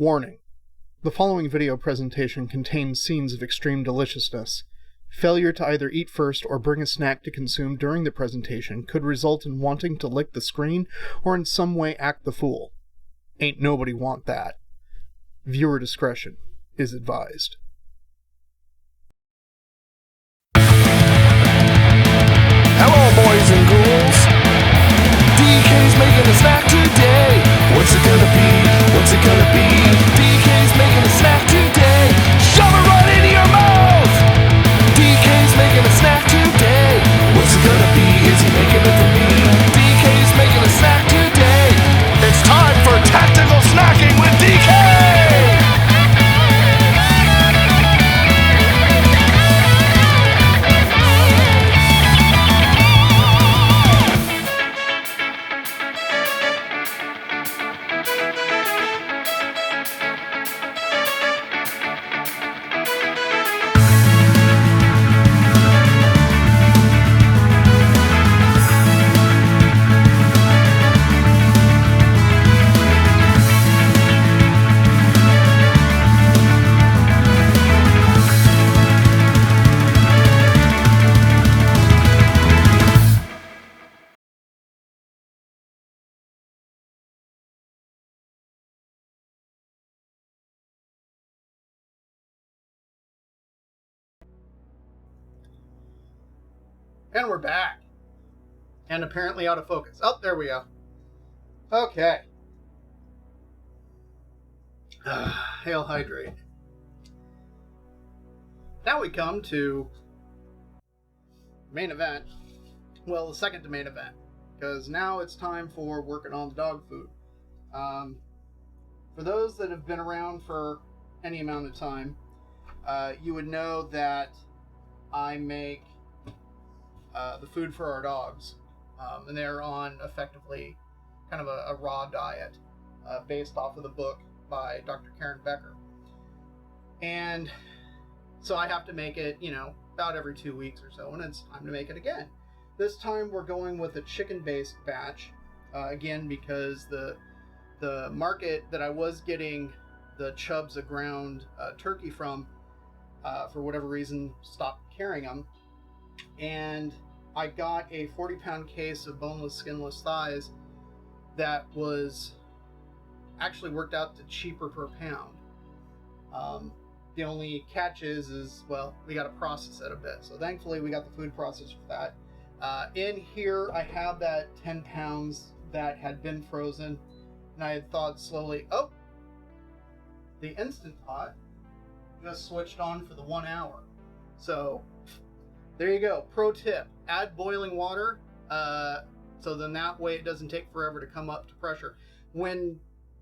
Warning. The following video presentation contains scenes of extreme deliciousness. Failure to either eat first or bring a snack to consume during the presentation could result in wanting to lick the screen or in some way act the fool. Ain't nobody want that. Viewer discretion is advised. Hello, boys and ghouls. DK's making a snack today. What's it gonna be? What's it gonna be? DK's making a snack today. Shove it right into your mouth. DK's making a snack today. What's it gonna be? Is he making it for me? DK's making a snack today. It's time for tactical snacking with DK. And we're back. And apparently out of focus. Oh, there we go. Okay. Hail hydrate. Now we come to main event. Well, the second to main event. Because now it's time for working on the dog food. For those that have been around for any amount of time, you would know that I make the food for our dogs, and they're on effectively kind of a raw diet based off of the book by Dr. Karen Becker. And so I have to make it, about every 2 weeks or so, and it's time to make it again. This time we're going with a chicken-based batch, again because the market that I was getting the chubs of ground turkey from, for whatever reason, stopped carrying them. And I got a 40-pound case of boneless, skinless thighs that was actually worked out to cheaper per pound. The only catch is, well, we got to process it a bit. So thankfully we got the food processor for that. In here I have that 10 pounds that had been frozen, and I had thawed slowly. Oh, the Instant Pot just switched on for the 1 hour. So there you go. Pro tip, add boiling water, so then that way it doesn't take forever to come up to pressure. When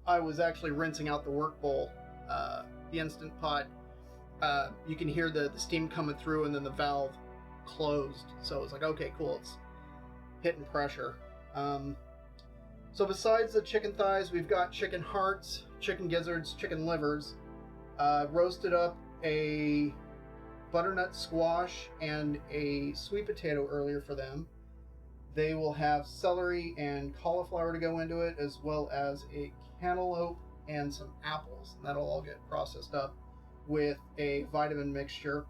I was actually rinsing out the work bowl, the Instant Pot, you can hear the steam coming through and then the valve closed. So it's like, okay, cool, it's hitting pressure. So besides the chicken thighs, we've got chicken hearts, chicken gizzards, chicken livers, roasted up a butternut squash and a sweet potato earlier for them. They will have celery and cauliflower to go into it, as well as a cantaloupe and some apples. That'll all get processed up with a vitamin mixture,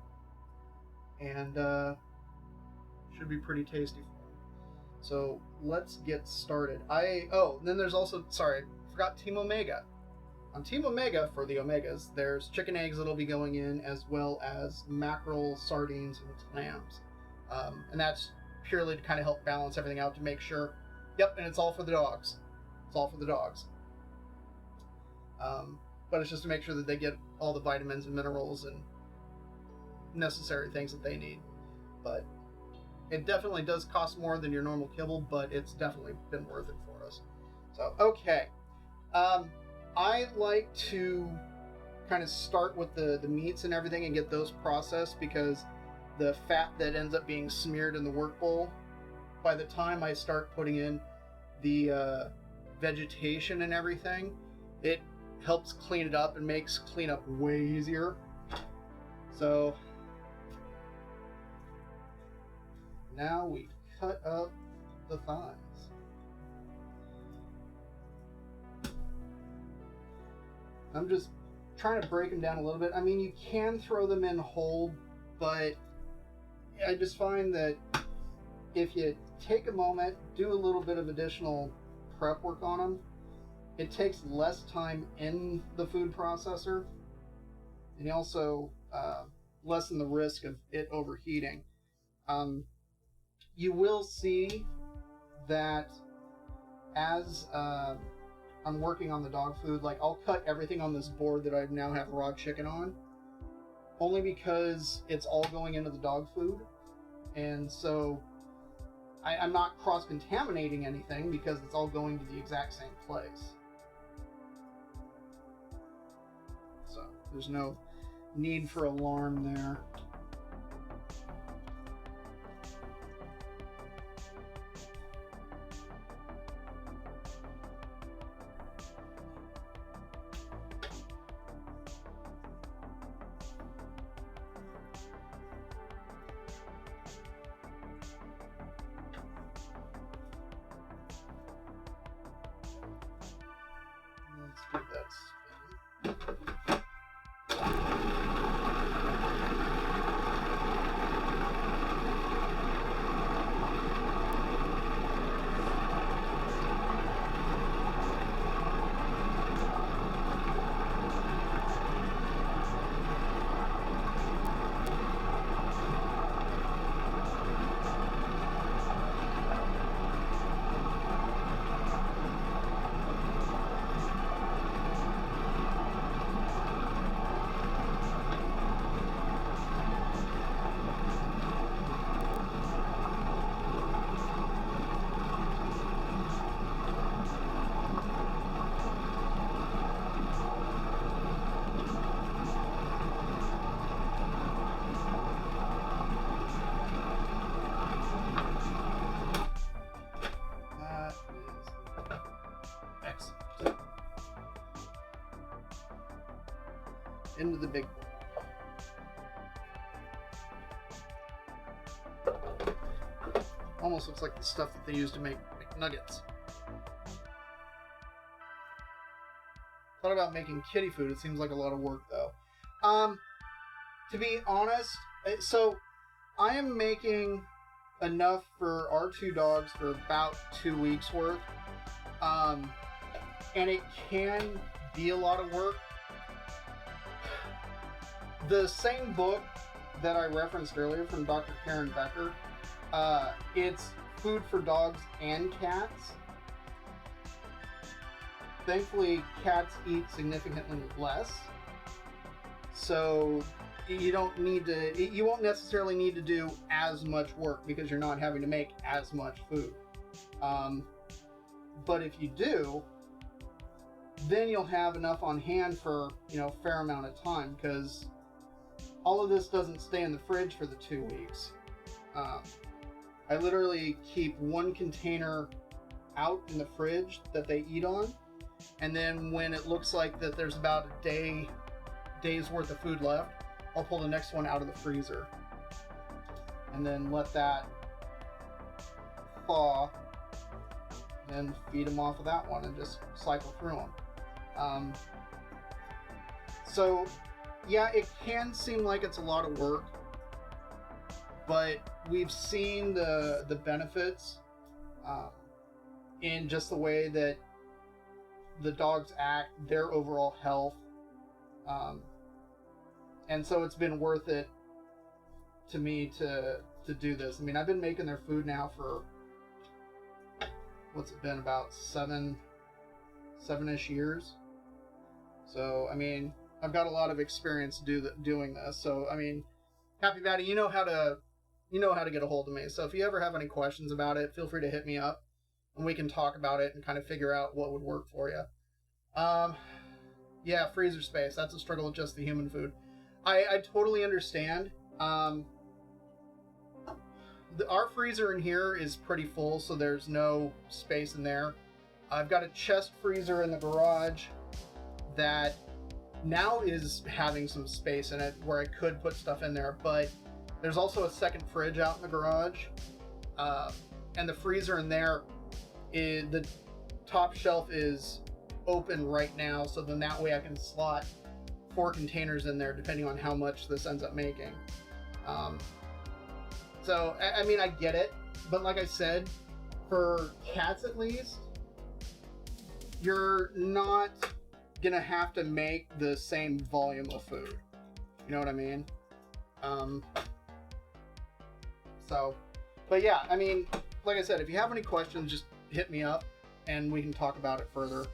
and should be pretty tasty for them. So let's get started. Then there's also, sorry, I forgot Team Omega. On Team Omega, for the Omegas, there's chicken eggs that'll be going in, as well as mackerel, sardines, and clams. And that's purely to kind of help balance everything out to make sure, yep, and it's all for the dogs. It's all for the dogs. But it's just to make sure that they get all the vitamins and minerals and necessary things that they need. But it definitely does cost more than your normal kibble, but it's definitely been worth it for us. So, okay. I like to kind of start with the meats and everything and get those processed, because the fat that ends up being smeared in the work bowl, by the time I start putting in the vegetation and everything, it helps clean it up and makes cleanup way easier. So now we cut up the thighs. I'm just trying to break them down a little bit. I mean, you can throw them in whole, but I just find that if you take a moment, do a little bit of additional prep work on them, it takes less time in the food processor, and you also lessen the risk of it overheating. You will see that as I'm working on the dog food, like I'll cut everything on this board that I now have raw chicken on, only because it's all going into the dog food, and so I'm not cross-contaminating anything because it's all going to the exact same place. So there's no need for alarm there. Let's give that spin. Into the big bowl. Almost looks like the stuff that they use to make nuggets. Thought about making kitty food. It seems like a lot of work though. To be honest, so I am making enough for our 2 dogs for about 2 weeks worth. And it can be a lot of work. The same book that I referenced earlier from Dr. Karen Becker, it's food for dogs and cats. Thankfully, cats eat significantly less, so you won't necessarily need to do as much work because you're not having to make as much food. But if you do, then you'll have enough on hand for, a fair amount of time, because all of this doesn't stay in the fridge for the 2 weeks. I literally keep 1 container out in the fridge that they eat on, and then when it looks like that there's about a day's worth of food left, I'll pull the next one out of the freezer and then let that thaw, and then feed them off of that one and just cycle through them. So yeah, it can seem like it's a lot of work, but we've seen the benefits in just the way that the dogs act, their overall health, and so it's been worth it to me to do this. I mean, I've been making their food now for, what's it been, about 7-ish years. So I mean, I've got a lot of experience doing this. So I mean, Happy Batty, you know how to get a hold of me. So if you ever have any questions about it, feel free to hit me up, and we can talk about it and kind of figure out what would work for you. Yeah, freezer space. That's a struggle with just the human food. I totally understand. Our freezer in here is pretty full, so there's no space in there. I've got a chest freezer in the garage that now is having some space in it where I could put stuff in there, but there's also a second fridge out in the garage, and the freezer in there, the top shelf is open right now, so then that way I can slot 4 containers in there depending on how much this ends up making. So I mean, I get it, but like I said, for cats at least, you're not gonna have to make the same volume of food. You know what I mean? But yeah, I mean, like I said, if you have any questions, just hit me up and we can talk about it further.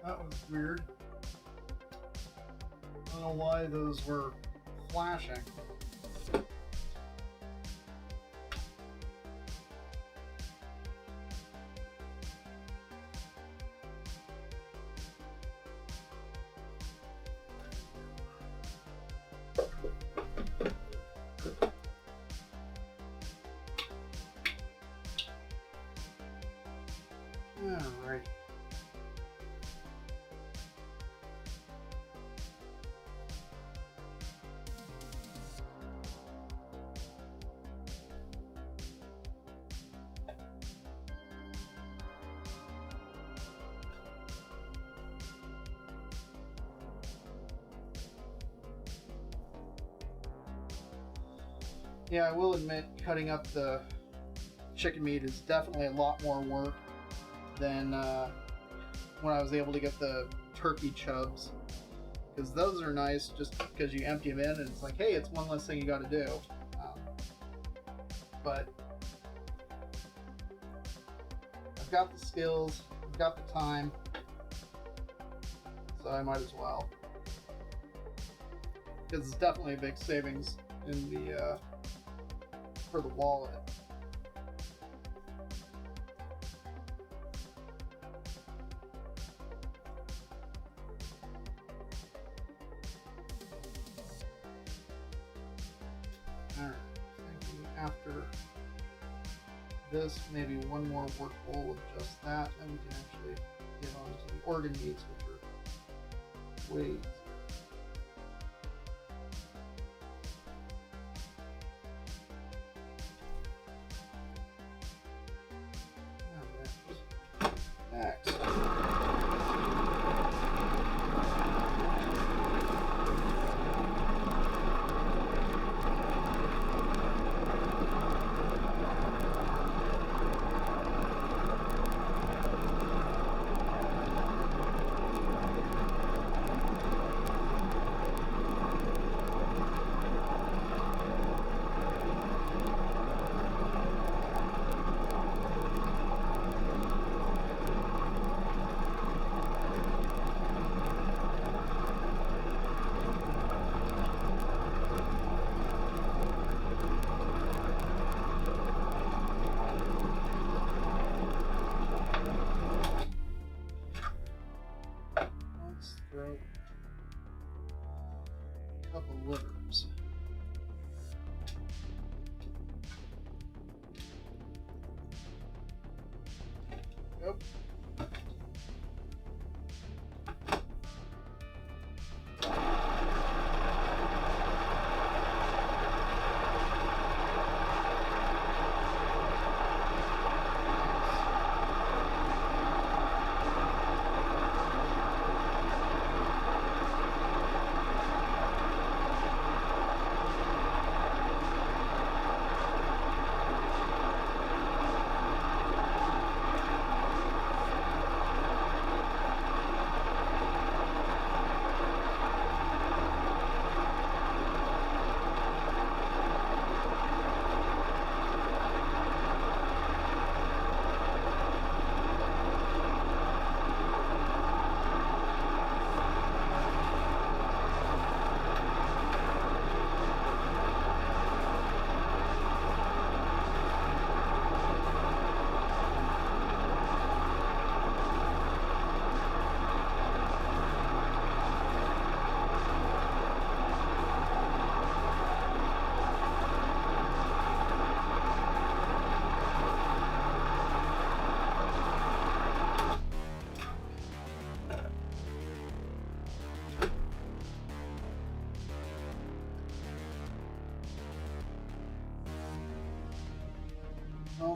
That was weird. I don't know why those were flashing. All right. Yeah, I will admit cutting up the chicken meat is definitely a lot more work than when I was able to get the turkey chubs, because those are nice just because you empty them in and it's like, hey, it's one less thing you got to do. But I've got the skills, I've got the time, so I might as well, because it's definitely a big savings in the for the wallet. Alright, thinking after this, maybe one more work bowl of just that, and we can actually get on to the organ meats, which are way easier. Next. Throw a couple livers. Yep.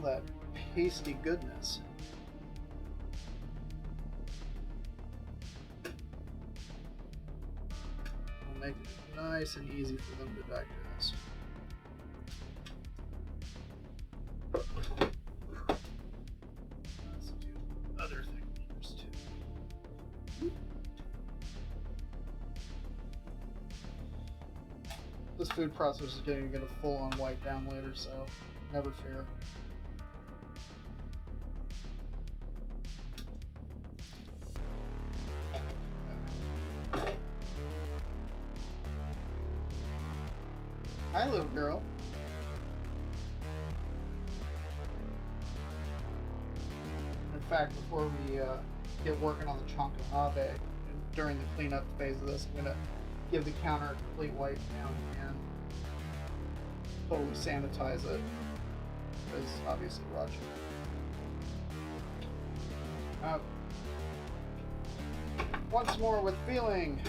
all that pasty goodness. Will make it nice and easy for them to digest. Let's do other things too. This food processor is going to get a full-on wipe down later, so never fear. Hi, little girl. In fact, before we get working on the Chanko Nabe, during the cleanup phase of this, I'm going to give the counter a complete wipe down and totally sanitize it, because obviously Roger. Once more with feeling.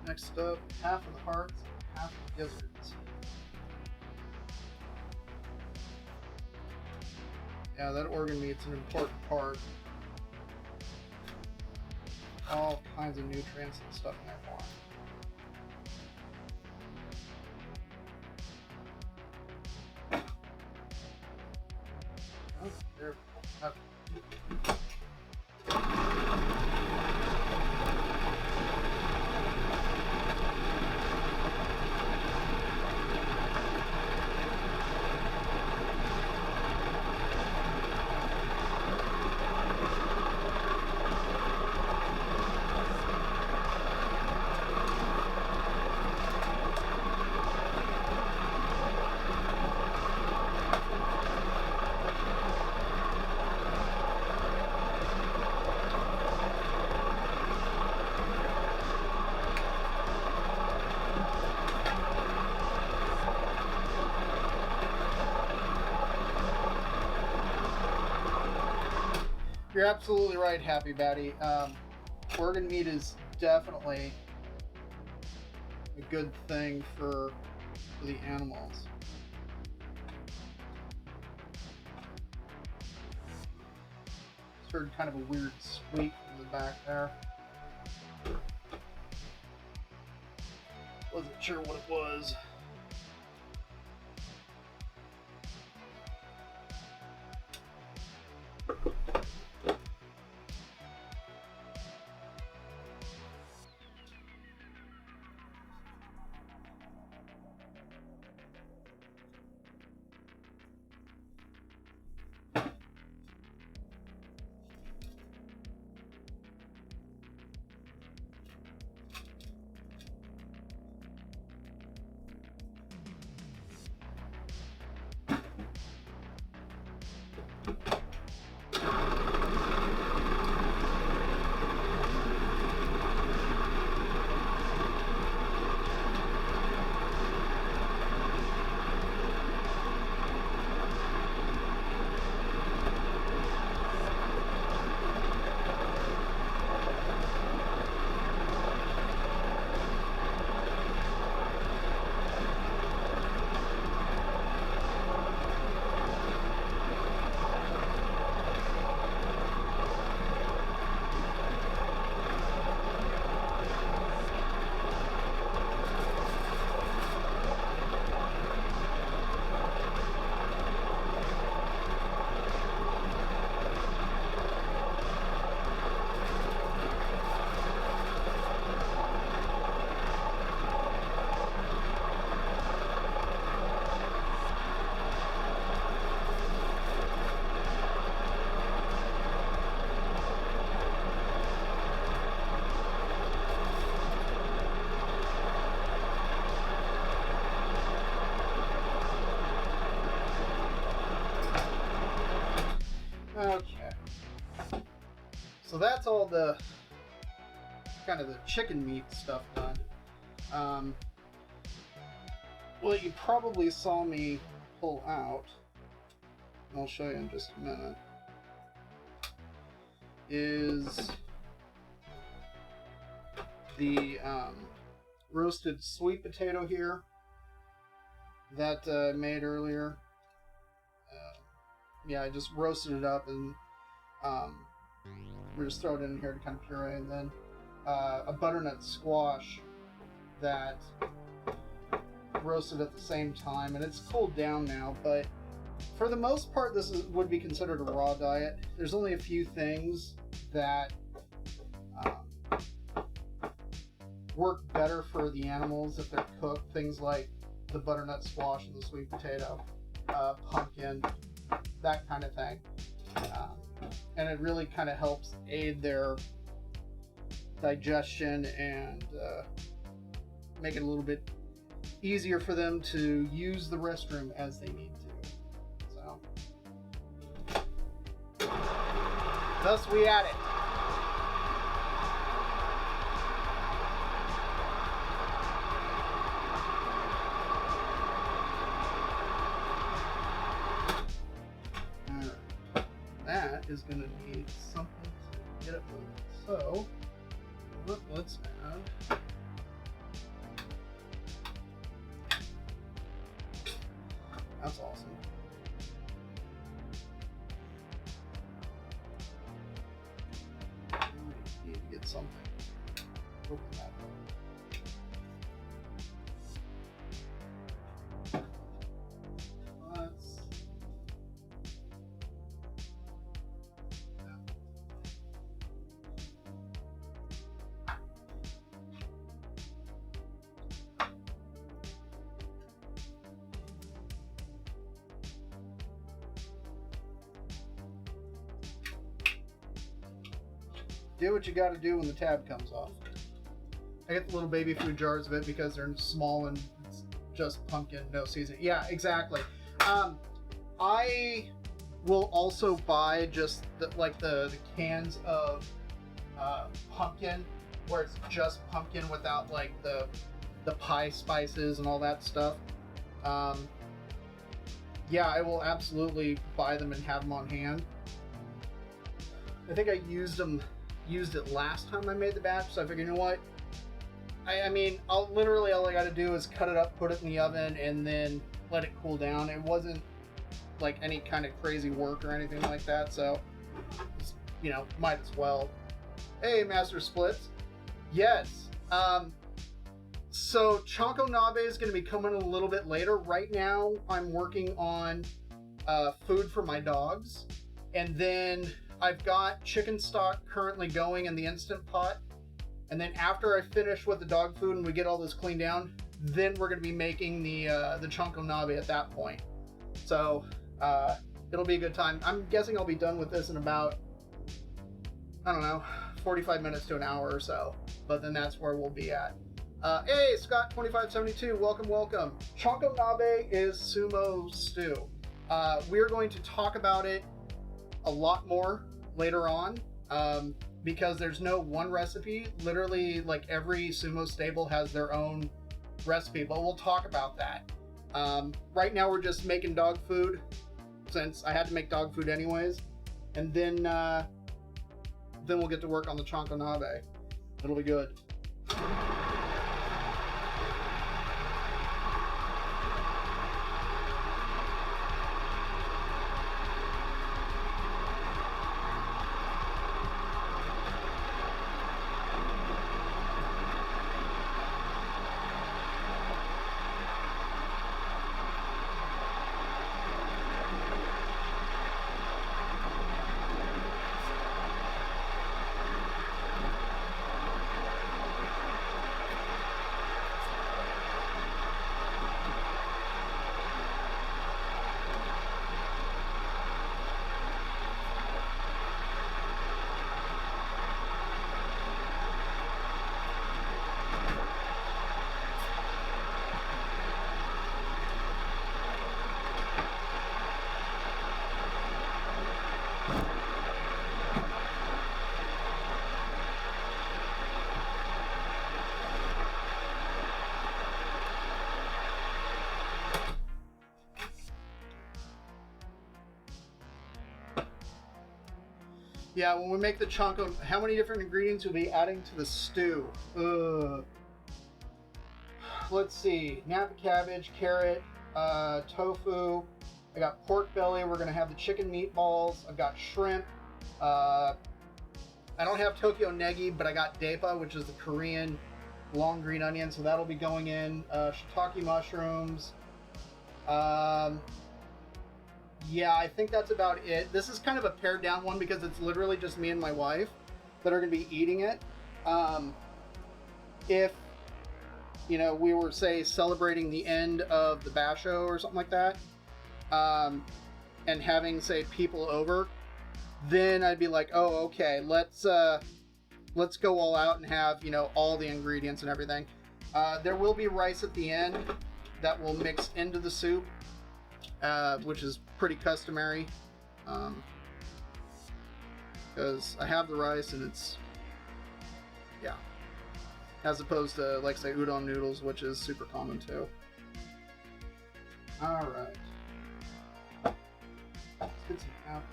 Next up, half of the hearts, half of the gizzards. Yeah, that organ meat's an important part. All kinds of nutrients and stuff in that form. Oh, there we go. Okay. You're absolutely right, Happy Batty. Organ meat is definitely a good thing for the animals. Just heard kind of a weird squeak in the back there. Wasn't sure what it was. all the kind of the chicken meat stuff done. What you probably saw me pull out, I'll show you in just a minute, is the roasted sweet potato here that I made earlier. Yeah, I just roasted it up and we just throw it in here to kind of puree, and then a butternut squash that roasted at the same time, and it's cooled down now, but for the most part this would be considered a raw diet. There's only a few things that work better for the animals if they're cooked, things like the butternut squash and the sweet potato, pumpkin, that kind of thing, and it really kind of helps aid their digestion and make it a little bit easier for them to use the restroom as they need to. So, thus we at it. That is going to need something to get it moving. So, let's add that's awesome. We need to get something. Open that up. Do what you got to do when the tab comes off. I get the little baby food jars of it because they're small and it's just pumpkin, no seasoning. Yeah, exactly. I will also buy just the cans of pumpkin, where it's just pumpkin without like the pie spices and all that stuff. Yeah, I will absolutely buy them and have them on hand. I think I used it last time I made the batch, so I figured, you know what? I mean, all I got to do is cut it up, put it in the oven, and then let it cool down. It wasn't like any kind of crazy work or anything like that, so you know, might as well. Hey, Master Splits. Yes. So Chanko Nabe is going to be coming a little bit later. Right now, I'm working on food for my dogs, and then I've got chicken stock currently going in the Instant Pot. And then after I finish with the dog food and we get all this cleaned down, then we're going to be making the Chanko Nabe at that point. So it'll be a good time. I'm guessing I'll be done with this in about, I don't know, 45 minutes to an hour or so. But then that's where we'll be at. Hey, Scott2572, welcome. Chanko Nabe is sumo stew. We're going to talk about it a lot more later on, because there's no one recipe. Literally, like, every sumo stable has their own recipe, but we'll talk about that. Right now we're just making dog food, since I had to make dog food anyways, and then we'll get to work on the Chanko Nabe. It'll be good. Yeah, when we make the Chanko, how many different ingredients we'll be adding to the stew? Let's see. Napa cabbage, carrot, tofu. I got pork belly. We're gonna have the chicken meatballs. I've got shrimp. I don't have Tokyo Negi, but I got Depa, which is the Korean long green onion, so that'll be going in. Shiitake mushrooms. Yeah, I think that's about it. This is kind of a pared down one because it's literally just me and my wife that are going to be eating it. If, you know, we were, say, celebrating the end of the basho or something like that, and having, say, people over, then I'd be like, oh, okay, let's go all out and have, you know, all the ingredients and everything. There will be rice at the end that will mix into the soup, which is pretty customary, because I have the rice and it's, yeah, as opposed to, like, say, udon noodles, which is super common too. All right, let's get some apples.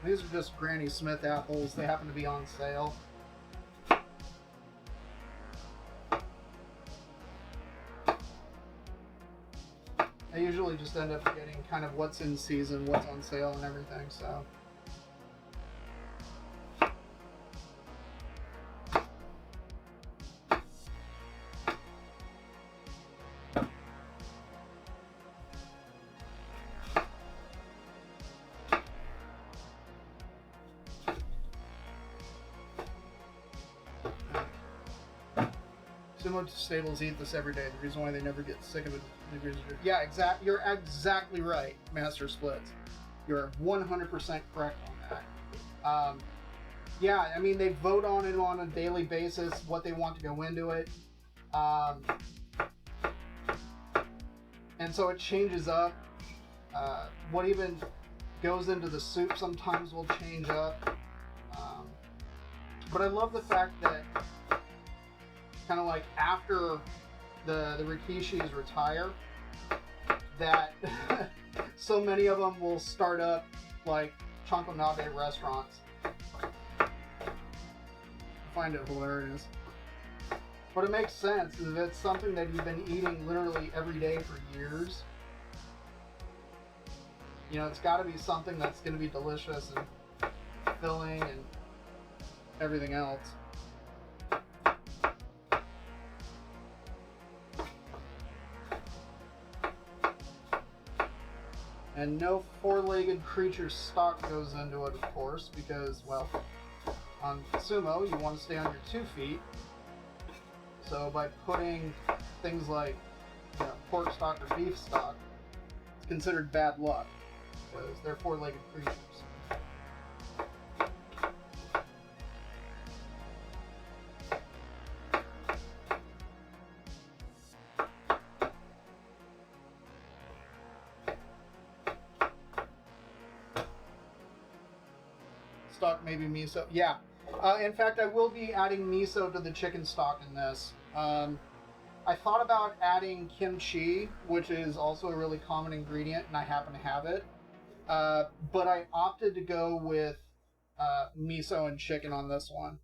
These are just Granny Smith apples. They happen to be on sale. I usually just end up getting kind of what's in season, what's on sale, and everything, so. Similar to stables eat this every day. The reason why they never get sick of it. Yeah, you're exactly right, Master Splits. You're 100% correct on that. Yeah, I mean, they vote on it on a daily basis, what they want to go into it. And so it changes up. What even goes into the soup sometimes will change up. But I love the fact that kind of like after the Rikishis retire, that so many of them will start up like Chanko Nabe restaurants. I find it hilarious. But it makes sense. If it's something that you've been eating literally every day for years, you know, it's got to be something that's going to be delicious and filling and everything else. And no four-legged creature stock goes into it, of course, because, well, on sumo, you want to stay on your 2 feet. So by putting things like, you know, pork stock or beef stock, it's considered bad luck, because they're four-legged creatures. Stock, maybe miso. Yeah. In fact, I will be adding miso to the chicken stock in this. I thought about adding kimchi, which is also a really common ingredient, and I happen to have it. But I opted to go with miso and chicken on this one.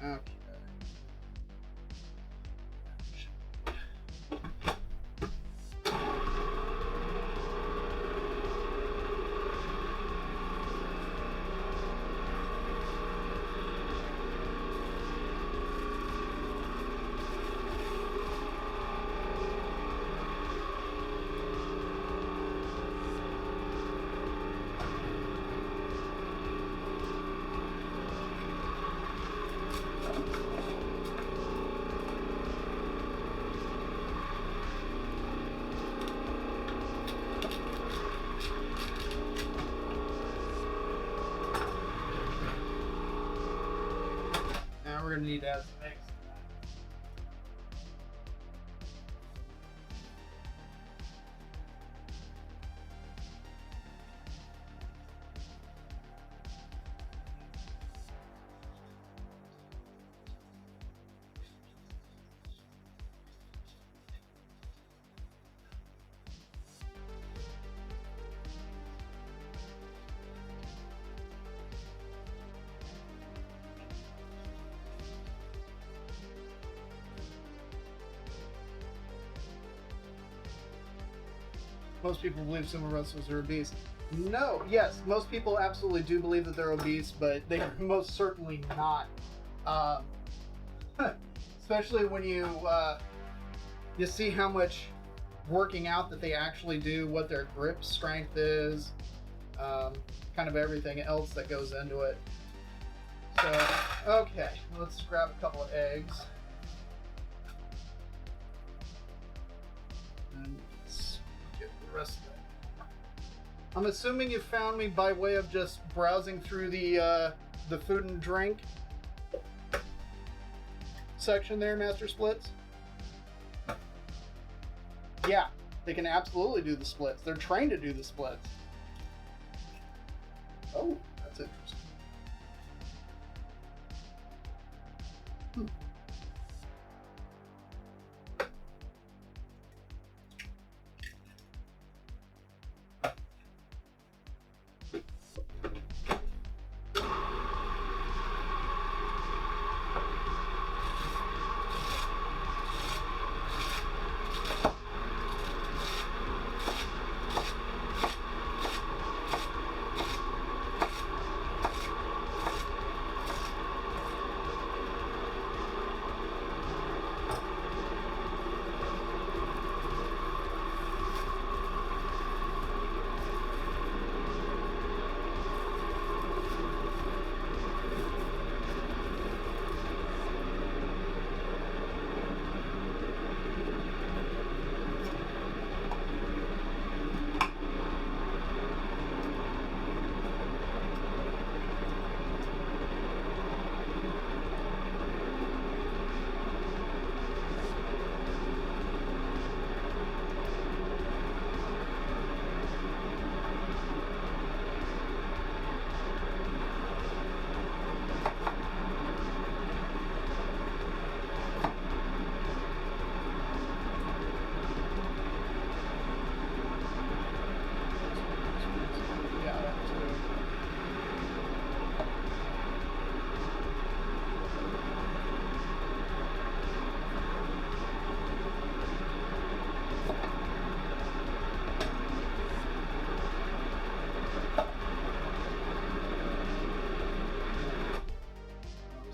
Okay. We're going to need to add some eggs. most people believe sumo wrestlers are obese. No, yes, most people absolutely do believe that they're obese, but they are most certainly not. Especially when you see how much working out that they actually do, what their grip strength is, kind of everything else that goes into it. So, okay, let's grab a couple of eggs. And let's get the rest of it. I'm assuming you found me by way of just browsing through the food and drink section there, Master Splits. Yeah, they can absolutely do the splits. They're trained to do the splits. Oh, that's interesting.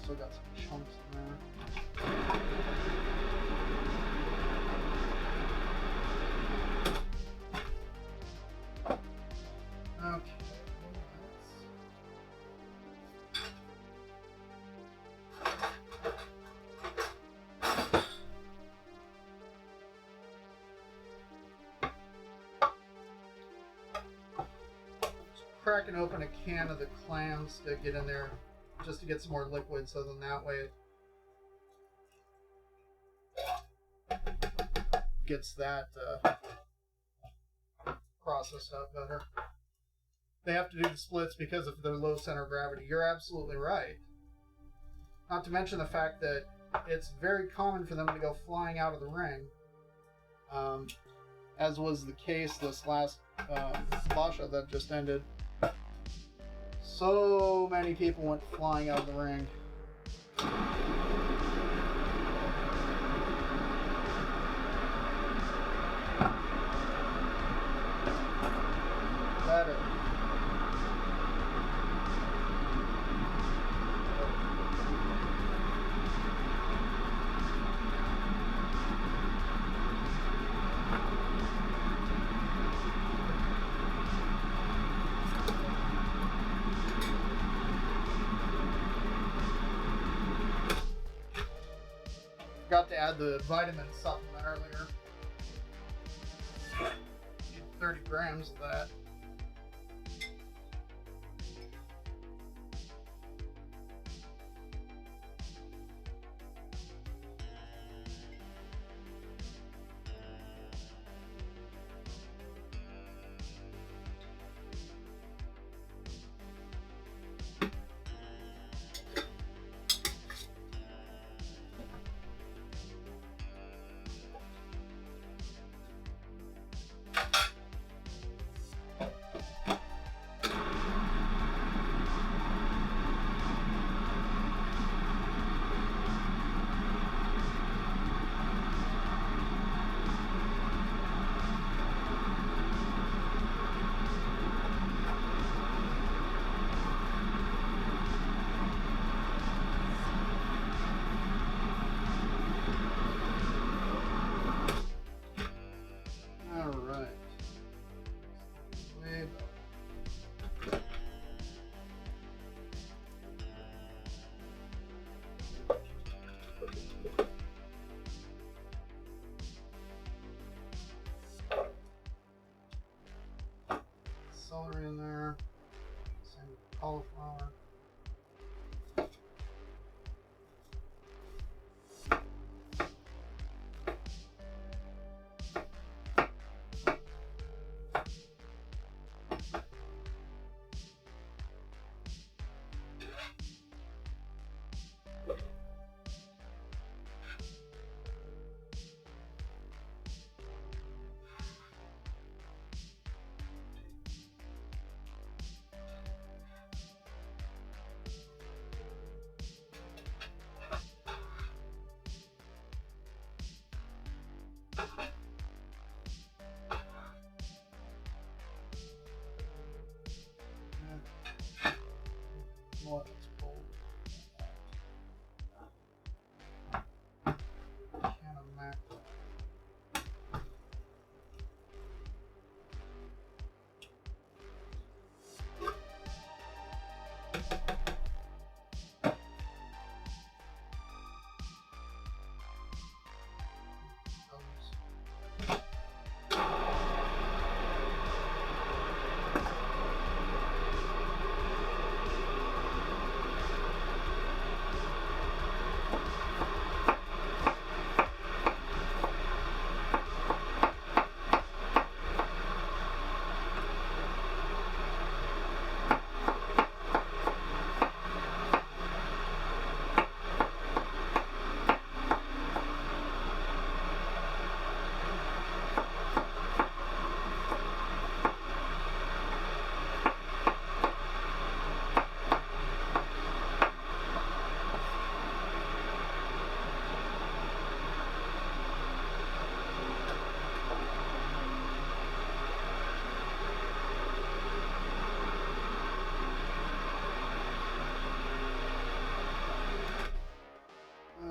Still got some chunks in there. Okay. Cracking open a can of the clams to get in there, just to get some more liquid, so then that way it gets that processed up better. They have to do the splits because of their low center of gravity. You're absolutely right. Not to mention the fact that it's very common for them to go flying out of the ring, as was the case this last Basha that just ended. So many people went flying out of the ring. Better. Forgot to add the vitamin supplement earlier. Need 30 grams of that.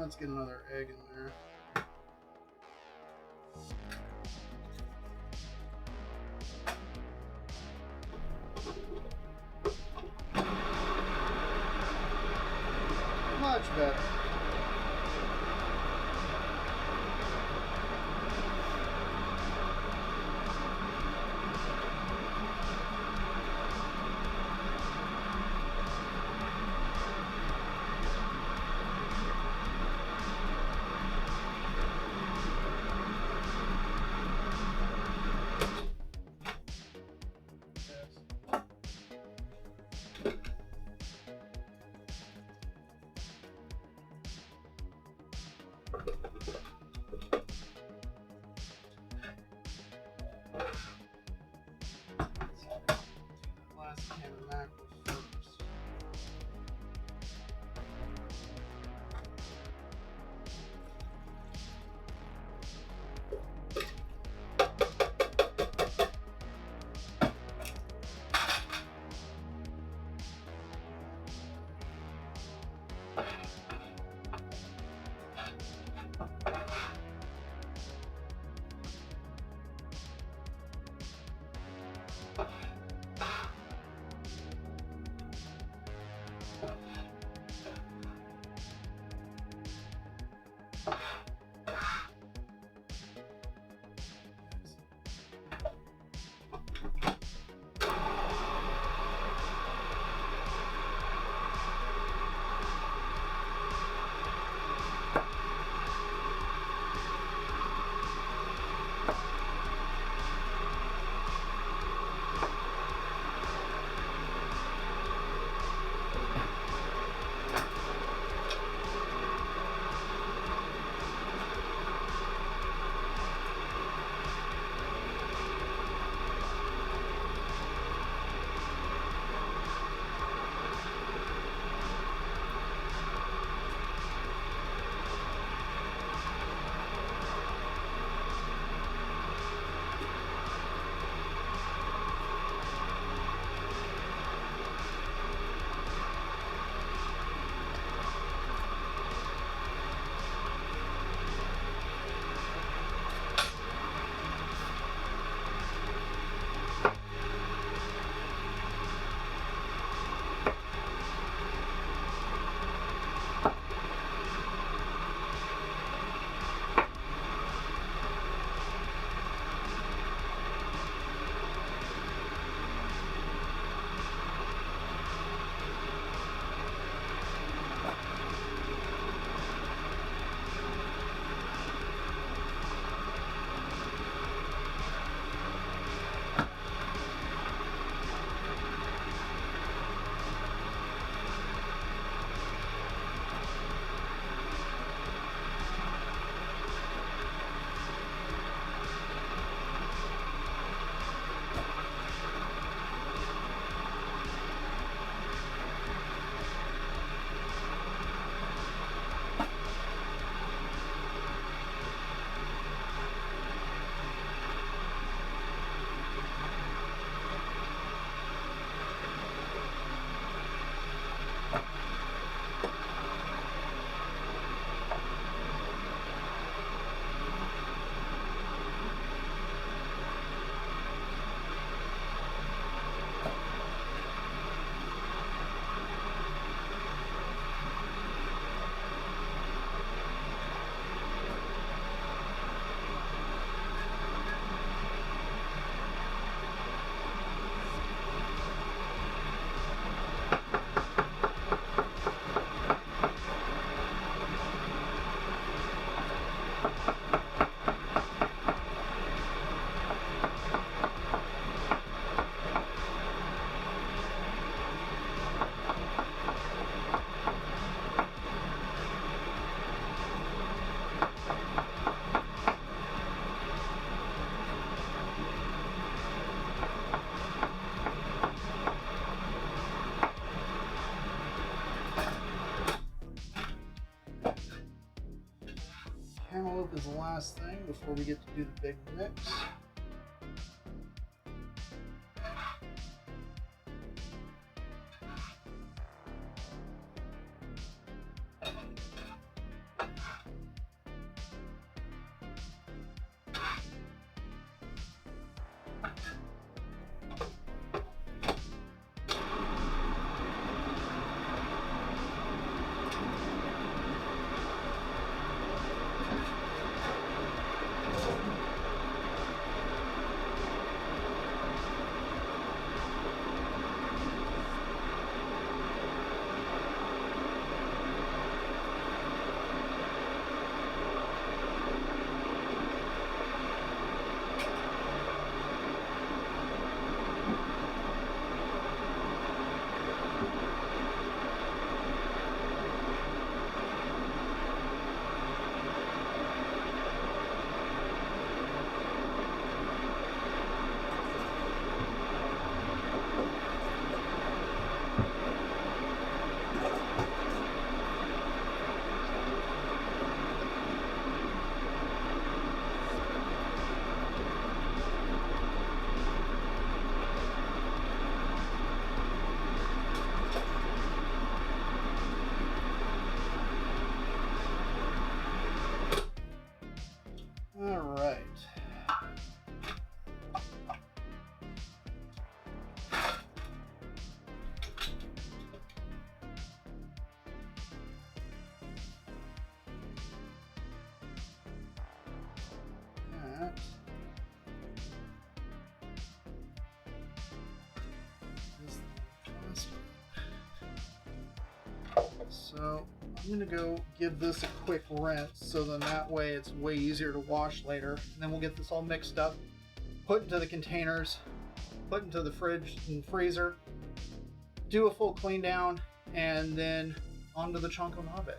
Let's get another egg in there. Much better. Last can of mackerel first. Cantaloupe is the last thing before we get to do the big mix. So I'm gonna go give this a quick rinse, so then that way it's way easier to wash later. And then we'll get this all mixed up, put into the containers, put into the fridge and freezer, do a full clean down, and then onto the Chanko Nabe.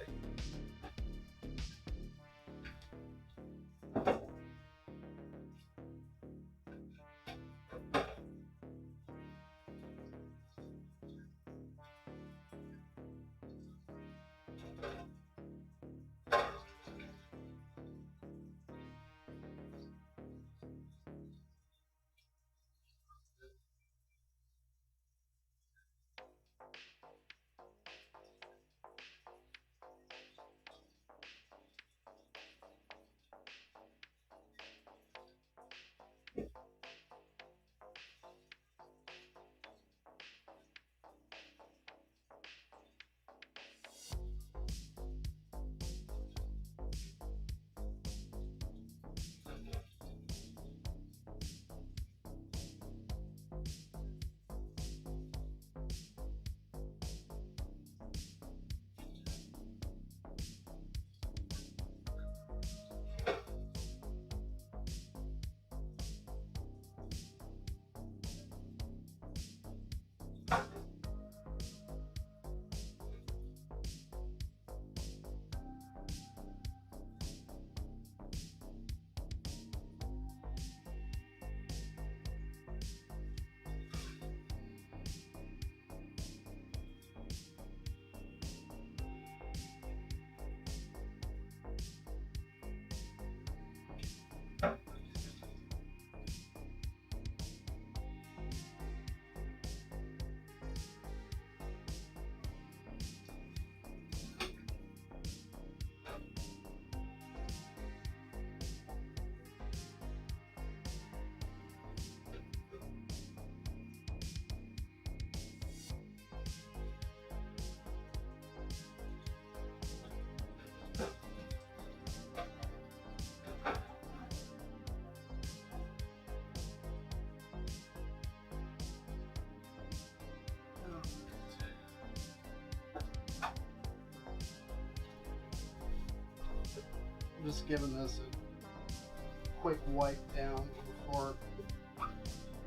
I'm just giving this a quick wipe down before,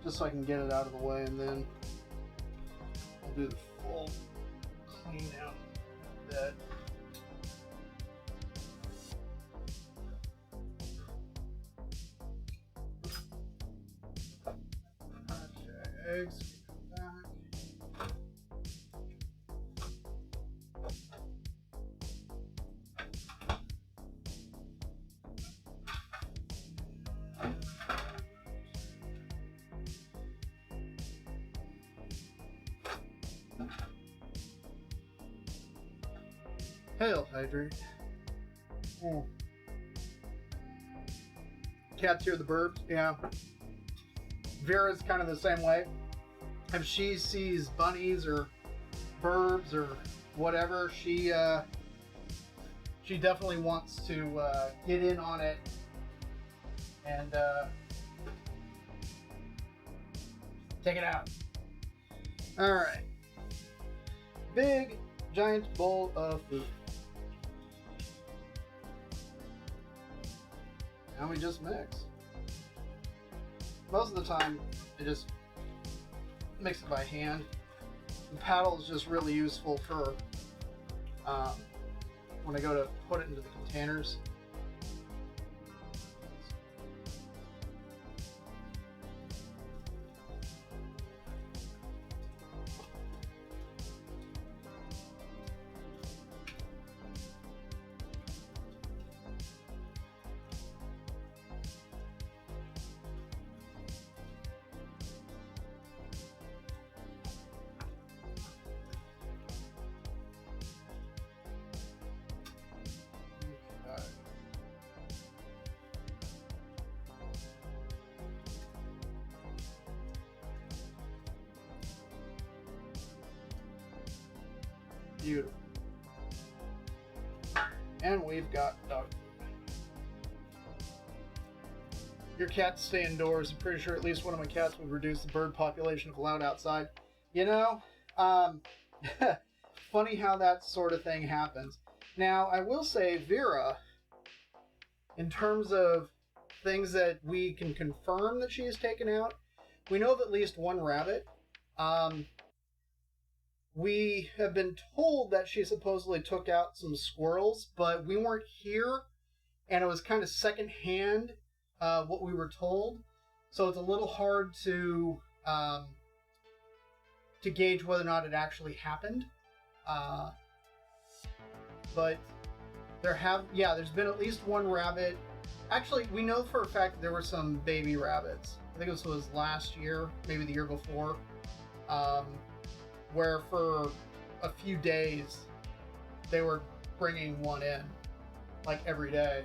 just so I can get it out of the way, and then I'll do the full clean down of that. Okay, eggs. Hail, hydrate. Oh. Cats hear the birds, yeah. Vera's kind of the same way. If she sees bunnies or birds or whatever, she definitely wants to get in on it and take it out. All right, big giant bowl of food. Now we just mix. Most of the time, I just mix it by hand. The paddle is just really useful for when I go to put it into the containers. Beautiful. And we've got dog food. Your cats stay indoors. I'm pretty sure at least one of my cats would reduce the bird population if allowed outside. You know, funny how that sort of thing happens. Now, I will say, Vera, in terms of things that we can confirm that she has taken out, we know of at least one rabbit. We have been told that she supposedly took out some squirrels, but we weren't here, and it was kind of secondhand what we were told. So it's a little hard to gauge whether or not it actually happened. But there's been at least one rabbit. Actually, we know for a fact there were some baby rabbits. I think this was last year, maybe the year before, where for a few days they were bringing one in, like every day.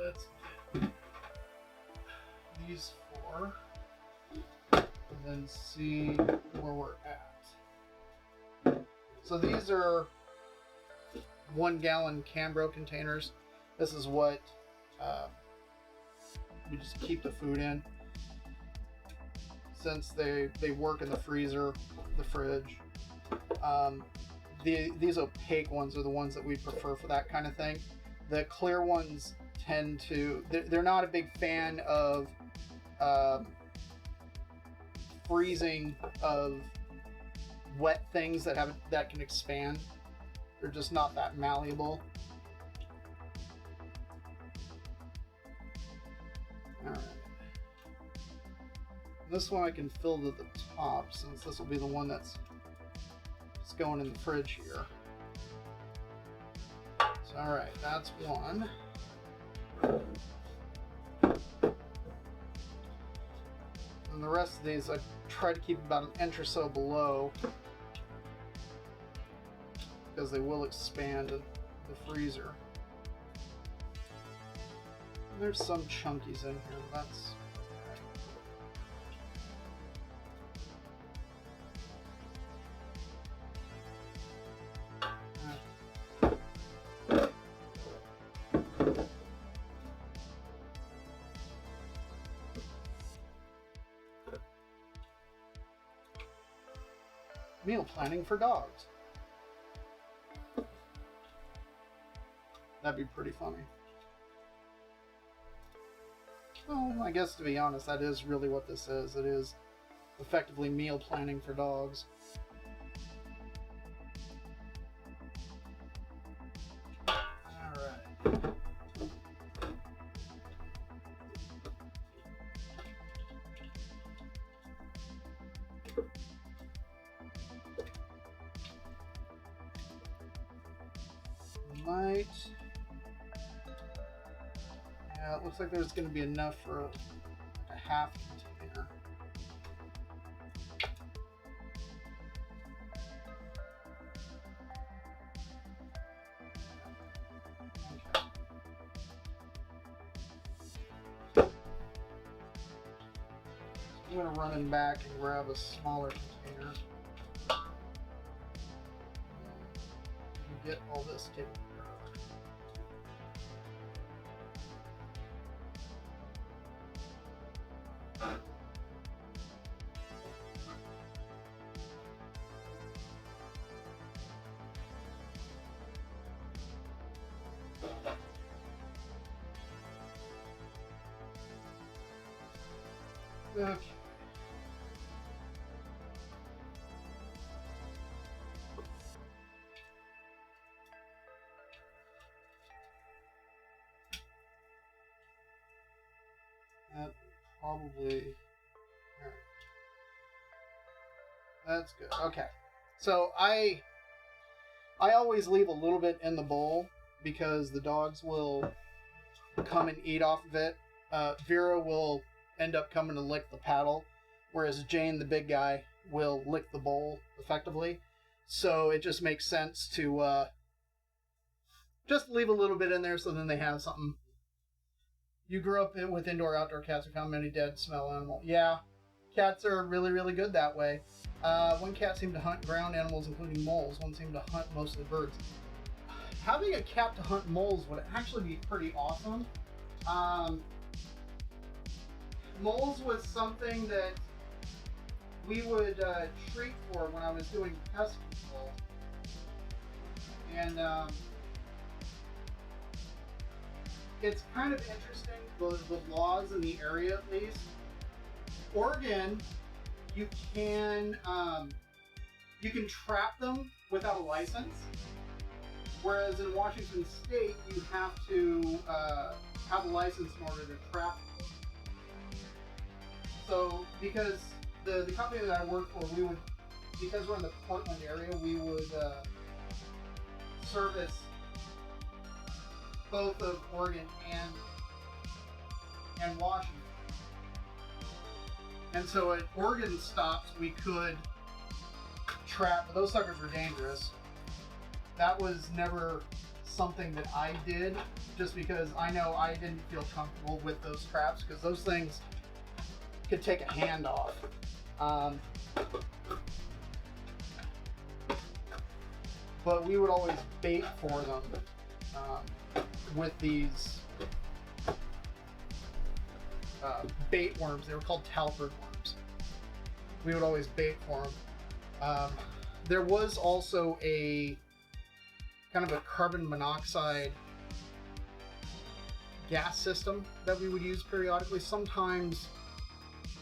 Let's get these four and then see where we're at. So these are 1 gallon Cambro containers. This is what we just keep the food in, since they work in the freezer, the fridge. These opaque ones are the ones that we prefer for that kind of thing. The clear ones tend to, they're not a big fan of freezing of wet things that can expand. They're just not that malleable. Alright. This one I can fill to the top, since this will be the one that's just going in the fridge here. So, alright, that's one. And the rest of these I try to keep about an inch or so below, because they will expand in the freezer. And there's some chunkies in here, that's meal planning for dogs. That'd be pretty funny. Well, I guess to be honest, that is really what this is. It is effectively meal planning for dogs. Alright. Might. Yeah, it looks like there's going to be enough for a half container. Okay. I'm going to run in back and grab a smaller container. And get all this taken care of. Okay. That probably, alright. That's good. Okay. So I always leave a little bit in the bowl because the dogs will come and eat off of it. Vera will end up coming to lick the paddle, whereas Jane, the big guy, will lick the bowl effectively. So it just makes sense to just leave a little bit in there, so then they have something, You grew up with indoor-outdoor cats. We found many dead smell animal. Yeah, cats are really, really good that way. One cat seemed to hunt ground animals, including moles. One seemed to hunt most of the birds. Having a cat to hunt moles would actually be pretty awesome. Moles was something that we would treat for when I was doing pest control. And it's kind of interesting, the laws in the area at least. Oregon, you can trap them without a license, whereas in Washington State, you have to have a license in order to trap them. So, because the company that I work for, because we're in the Portland area, we would service both of Oregon and Washington. And so at Oregon stops, we could trap, but those suckers were dangerous. That was never something that I did, just because I know I didn't feel comfortable with those traps, because those things could take a hand off. But we would always bait for them with these bait worms. They were called Talford worms. We would always bait for them. There was also a kind of a carbon monoxide gas system that we would use periodically. Sometimes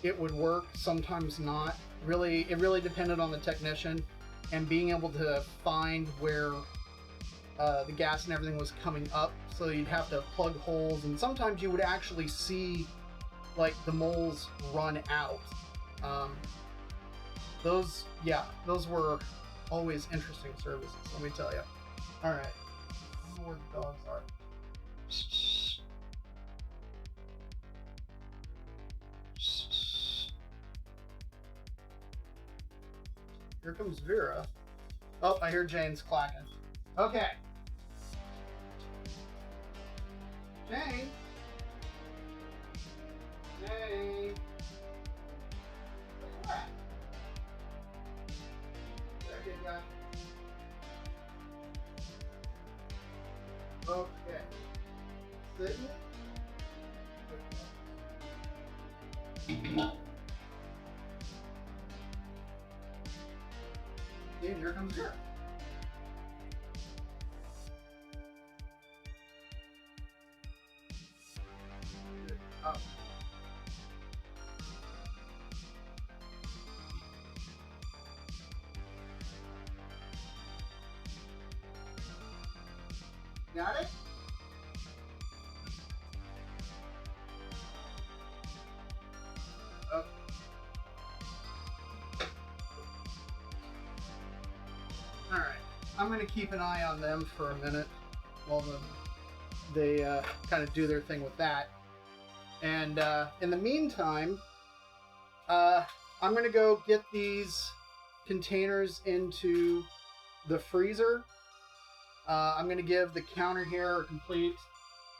it would work, sometimes not. It really depended on the technician and being able to find where the gas and everything was coming up. So you'd have to plug holes, and sometimes you would actually see like the moles run out. Those were always interesting services, let me tell you. All right, I don't know where the dogs are. Here comes Vera. Oh, I hear Jane's clacking. Okay. Jane. Jane. Where you at? There you go. Okay. Sitting. And here comes Vera. Up. Got it? Up. Alright, I'm going to keep an eye on them for a minute while they kind of do their thing with that. And in the meantime, I'm going to go get these containers into the freezer. I'm going to give the counter here a complete,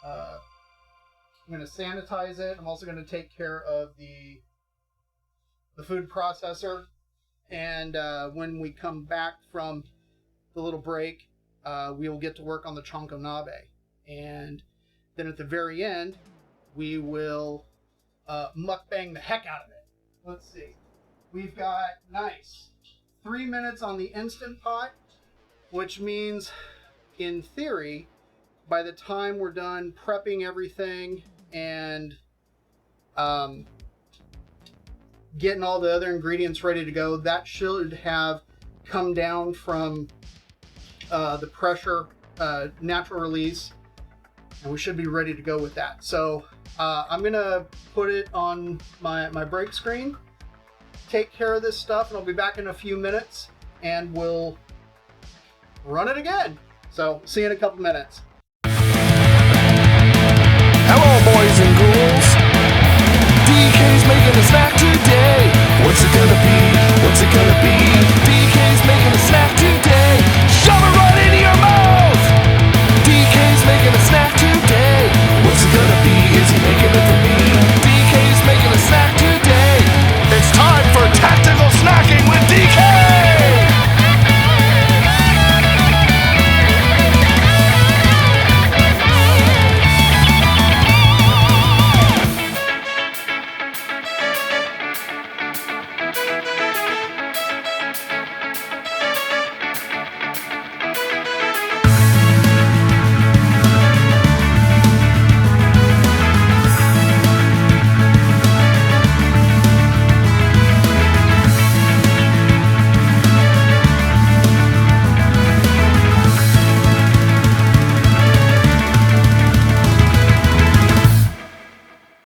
I'm going to sanitize it. I'm also going to take care of the food processor. And when we come back from the little break, we will get to work on the Chanko Nabe. And then at the very end, we will mukbang the heck out of it. Let's see. We've got, nice, 3 minutes on the Instant Pot, which means, in theory, by the time we're done prepping everything and getting all the other ingredients ready to go, that should have come down from the pressure, natural release, and we should be ready to go with that. So I'm gonna put it on my break screen, take care of this stuff, and I'll be back in a few minutes and we'll run it again. So see you in a couple minutes. Hello, boys and ghouls. DK's making a snack today. What's it gonna be? What's it gonna